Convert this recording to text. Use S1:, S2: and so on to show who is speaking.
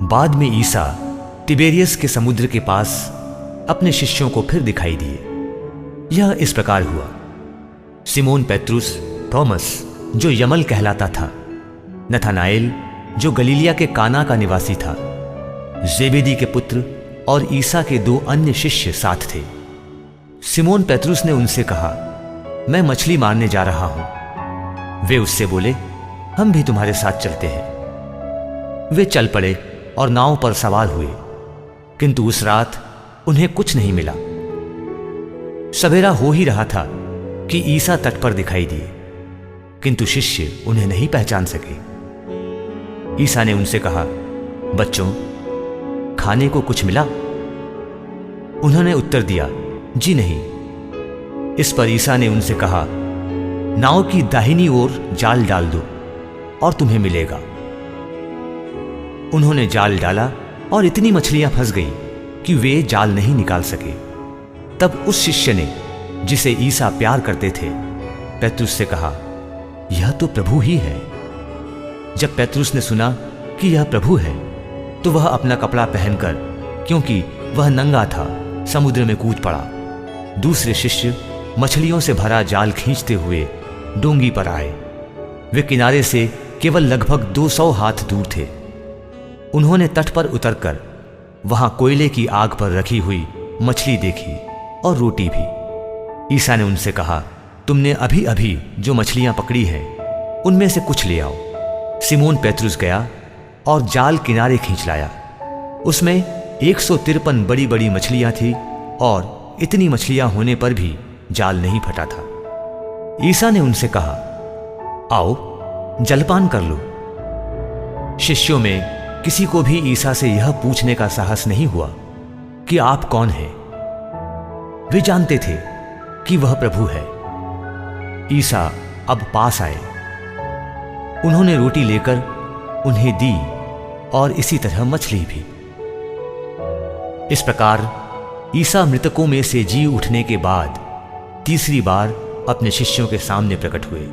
S1: बाद में ईसा तिबेरियस के समुद्र के पास अपने शिष्यों को फिर दिखाई दिए। यह इस प्रकार हुआ। सिमोन पेत्रुस, थॉमस जो यमल कहलाता था, नथानाएल जो गलीलिया के काना का निवासी था, जेबेदी के पुत्र और ईसा के 2 अन्य शिष्य साथ थे। सिमोन पेत्रुस ने उनसे कहा, मैं मछली मारने जा रहा हूं। वे उससे बोले, हम भी तुम्हारे साथ चलते हैं। वे चल पड़े और नाव पर सवार हुए, किंतु उस रात उन्हें कुछ नहीं मिला। सवेरा हो ही रहा था कि ईसा तट पर दिखाई दिए, किंतु शिष्य उन्हें नहीं पहचान सके। ईसा ने उनसे कहा, बच्चों, खाने को कुछ मिला? उन्होंने उत्तर दिया, जी नहीं। इस पर ईसा ने उनसे कहा, नाव की दाहिनी ओर जाल डाल दो और तुम्हें मिलेगा। उन्होंने जाल डाला और इतनी मछलियां फंस गई कि वे जाल नहीं निकाल सके। तब उस शिष्य ने, जिसे ईसा प्यार करते थे, पेत्रुस से कहा, यह तो प्रभु ही है। जब पेत्रुस ने सुना कि यह प्रभु है, तो वह अपना कपड़ा पहनकर, क्योंकि वह नंगा था, समुद्र में कूद पड़ा। दूसरे शिष्य मछलियों से भरा जाल खींचते हुए डोंगी पर आए। वे किनारे से केवल लगभग 200 हाथ दूर थे। उन्होंने तट पर उतरकर वहां कोयले की आग पर रखी हुई मछली देखी और रोटी भी। ईसा ने उनसे कहा, तुमने अभी अभी जो मछलियां पकड़ी हैं, उनमें से कुछ ले आओ। सिमोन पेत्रुस गया और जाल किनारे खींच लाया। उसमें 153 बड़ी बड़ी मछलियां थी और इतनी मछलियां होने पर भी जाल नहीं फटा था। ईसा ने उनसे कहा, आओ जलपान कर लो। शिष्यों में किसी को भी ईसा से यह पूछने का साहस नहीं हुआ कि आप कौन हैं। वे जानते थे कि वह प्रभु है। ईसा अब पास आए। उन्होंने रोटी लेकर उन्हें दी और इसी तरह मछली भी। इस प्रकार ईसा मृतकों में से जी उठने के बाद तीसरी बार अपने शिष्यों के सामने प्रकट हुए।